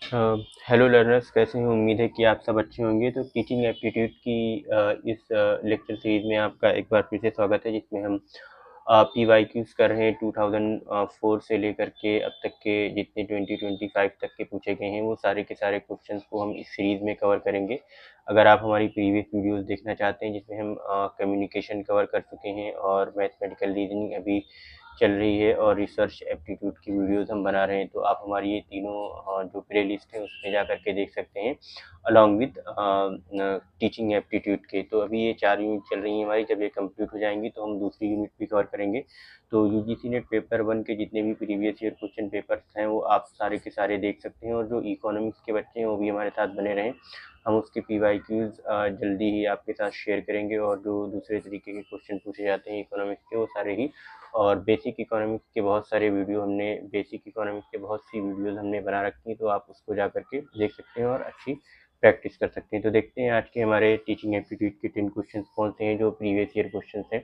Hello learners, कैसे हैं? उम्मीद है कि आप सब अच्छे होंगे। तो टीचिंग एप्टीट्यूड की इस लेक्चर सीरीज में आपका एक बार फिर से स्वागत है, जिसमें हम PYQs कर रहे हैं 2004 से लेकर के अब तक के जितने 2025 तक के पूछे गए हैं वो सारे के सारे क्वेश्चंस को हम इस सीरीज़ में कवर करेंगे। अगर आप हमारी प्रीवियस वीडियोस देखना चाहते हैं जिसमें हम कम्युनिकेशन कवर कर चुके हैं और मैथमेटिकल रीजनिंग अभी चल रही है और रिसर्च एप्टीट्यूड की वीडियोस हम बना रहे हैं, तो आप हमारी ये तीनों जो प्ले लिस्ट है उसमें जा करके देख सकते हैं अलॉन्ग विद टीचिंग एप्टीट्यूड के। तो अभी ये 4 यूनिट चल रही हैं हमारी, जब ये कंप्लीट हो जाएंगी तो हम दूसरी यूनिट भी कवर करेंगे। तो UGC नेट पेपर 1 के जितने भी प्रीवियस ईयर क्वेश्चन पेपर्स हैं वो आप सारे के सारे देख सकते हैं, और जो इकोनॉमिक्स के बच्चे हैं वो भी हमारे साथ बने रहें। हम उसके PYQs जल्दी ही आपके साथ शेयर करेंगे, और जो दूसरे तरीके के क्वेश्चन पूछे जाते हैं इकोनॉमिक्स के वो सारे ही, और बेसिक इकोनॉमिक्स के बहुत सारे वीडियो हमने बेसिक इकोनॉमिक्स के बहुत सी वीडियोस हमने बना रखी हैं, तो आप उसको जा करके देख सकते हैं और अच्छी प्रैक्टिस कर सकते हैं। तो देखते हैं आज के हमारे टीचिंग एप्टीट्यूड के 10 क्वेश्चन कौन से हैं जो प्रीवियस ईयर क्वेश्चन हैं।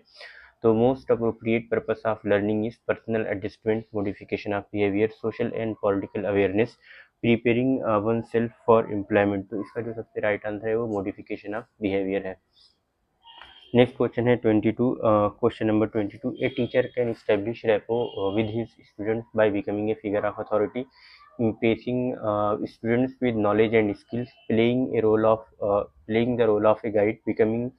तो most appropriate purpose of learning is personal adjustment, modification of behaviour, social and political awareness, preparing oneself for employment. तो इसका जो सबसे राइट आंसर है वो मॉडिफिकेशन ऑफ बिहेवियर है। नेक्स्ट क्वेश्चन है 22, question number 22। A teacher can establish rapport with his students by becoming a figure of authority, impressing students with knowledge and skills, playing the role of a guide, becoming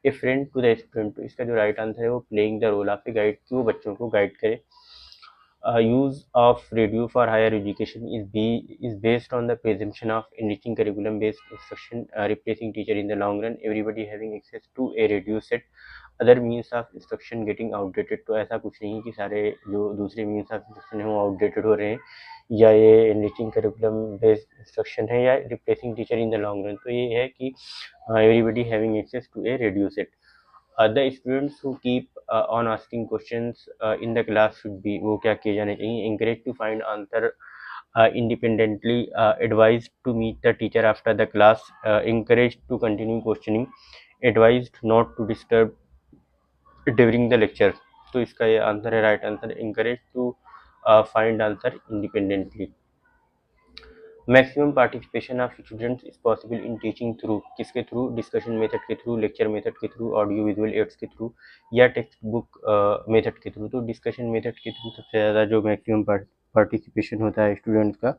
a friend to the student. तो इसका जो right answer है वो playing the role of a guide, कि वो बच्चों को guide करे। Use of radio for higher education is based on the presumption of enriching curriculum based instruction, replacing teacher in the long run, everybody having access to a radio set, other means of instruction getting outdated। तो ऐसा कुछ नहीं कि सारे जो दूसरे means of instruction है वो आउटडेटेड हो रहे हैं, या ये एनरिचिंग करिकुलम बेस्ड इंस्ट्रक्शन है, या replacing teacher in the long run. तो ये है कि everybody having access to a radio set. The students who keep on asking questions in the class should be, वो क्या किए जाने चाहिए? Encouraged to find answer independently, advised to meet the teacher after the class, encouraged to continue questioning, advised not to disturb during the lecture। तो इसका ये answer है, right answer, encouraged to find answer independently। Maximum participation of students is possible in teaching through, किसके through? Discussion method के through, lecture method के through, audio visual aids के through, या text book method के through. तो discussion method के through सबसे ज़्यादा जो मैक्सिमम पार्टिसिपेशन होता है स्टूडेंट्स का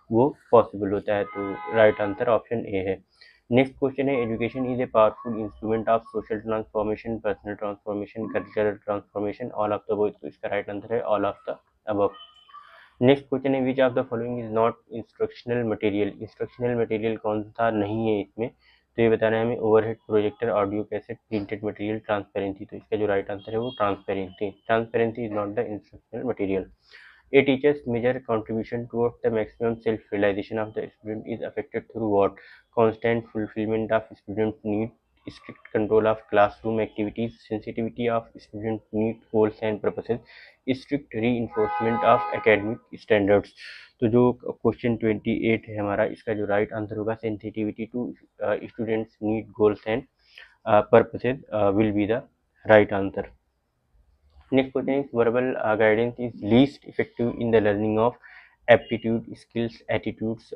वो पॉसिबल होता है। तो राइट आंसर ऑप्शन ए है। नेक्स्ट क्वेश्चन है, education is a powerful instrument of social transformation, personal transformation, cultural transformation, all of the above. तो इसका राइट आंसर है all of the above. Next question है, which of the following is not instructional material. Instructional material कौन सा नहीं है इसमें? तो ये बताना है हमें, overhead projector, audio cassette, printed material, transparency. तो इसका जो राइट आंसर है वो transparency. Transparency is not the instructional material. A teacher's major contribution towards the maximum self-realization of the student is affected through what? Constant fulfillment of student need, strict control of classroom activities, sensitivity of student need, goals and purposes, strict reinforcement of academic standards। तो जो question 28 है हमारा, इसका जो right answer होगा, sensitivity to students need, goals and purposes will be the right answer। Next question is, verbal guidance is least effective in the learning of aptitude, skills, attitudes,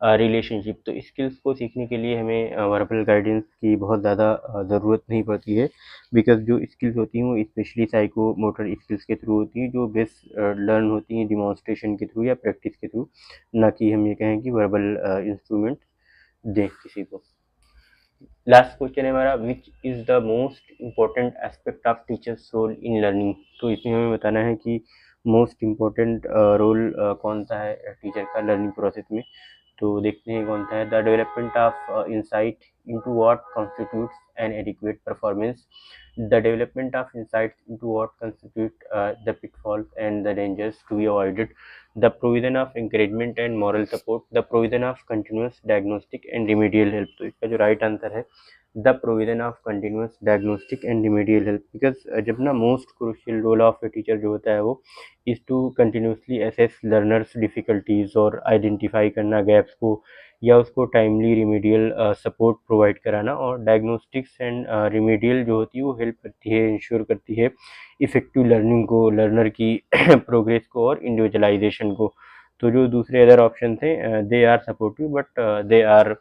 relationship. तो skills को सीखने के लिए हमें verbal guidance की बहुत ज़्यादा ज़रूरत नहीं पड़ती है, बिकॉज जो स्किल्स होती हैं वो स्पेशली साइको मोटर स्किल्स के थ्रू होती हैं, जो बेस्ट लर्न होती हैं डिमॉन्स्ट्रेशन के थ्रू या प्रैक्टिस के थ्रू, ना कि हम ये कहें कि वर्बल इंस्ट्रूमेंट दें किसी को। लास्ट क्वेश्चन है हमारा, which is the most important aspect of teachers role in learning. तो इसमें हमें बताना है कि मोस्ट इम्पोर्टेंट रोल कौन सा है टीचर का लर्निंग प्रोसेस में। तो देखते हैं कौन सा है। The development of insight into what constitutes an adequate performance, the development of insights into what constitute the pitfalls and the dangers to be avoided, the provision of encouragement and moral support, the provision of continuous diagnostic and remedial help। तो इसका जो right answer है, the provision of continuous diagnostic and remedial help. Because जब ना most crucial role of a teacher जो होता है वो is to continuously assess learners difficulties और आइडेंटिफाई करना गैप्स को, या उसको टाइमली रिमेडियल सपोर्ट प्रोवाइड कराना। और डायग्नोस्टिक्स एंड रिमेडियल जो होती है वो हेल्प करती है, इंश्योर करती है इफ़ेक्टिव लर्निंग को, लर्नर की प्रोग्रेस को और इंडिविजुअलाइजेशन को। तो जो दूसरे अदर ऑप्शन थे they are supportive but they are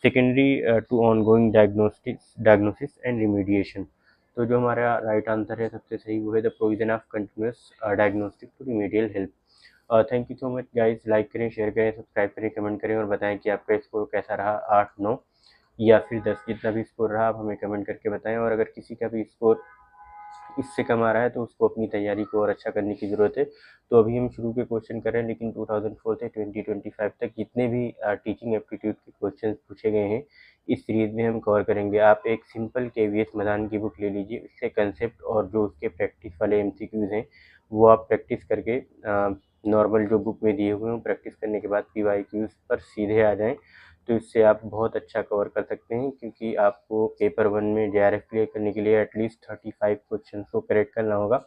secondary to ongoing diagnosis and remediation. तो जो हमारा राइट आंसर है सबसे सही वो है the provision of continuous diagnostic to remedial help. Thank you so much guys, like करें, शेयर करें, सब्सक्राइब करें, कमेंट करें और बताएं कि आपका स्कोर कैसा रहा, 8, 9 या फिर 10, जितना भी स्कोर रहा आप हमें कमेंट करके बताएं। और अगर किसी का भी स्कोर इससे कम आ रहा है तो उसको अपनी तैयारी को और अच्छा करने की ज़रूरत है। तो अभी हम शुरू के क्वेश्चन कर रहे हैं, लेकिन 2004 से 2025 तक जितने भी टीचिंग एप्टीट्यूड के क्वेश्चन पूछे गए हैं इस सीरीज में हम कवर करेंगे। आप एक सिंपल केवीएस मदान की बुक ले लीजिए, उससे कंसेप्ट और जो उसके प्रैक्टिस वाले एमसीक्यूज हैं वो आप प्रैक्टिस करके नॉर्मल जो बुक में दिए हुए हैं प्रैक्टिस करने के बाद पीवाईक्यूज पर सीधे आ जाएं, तो इससे आप बहुत अच्छा कवर कर सकते हैं। क्योंकि आपको पेपर 1 में जेआरएफ क्लियर करने के लिए एटलीस्ट 35 क्वेश्चन को करेक्ट करना होगा।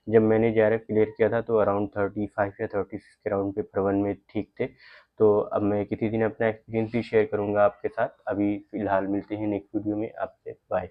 जब मैंने जेआरएफ क्लियर किया था तो अराउंड 35 या 36 के राउंड पेपर 1 में ठीक थे। तो अब मैं किसी दिन अपना एक्सपीरियंस भी शेयर करूंगा आपके साथ। अभी फ़िलहाल मिलते हैं नेक्स्ट वीडियो में, आपसे बाय।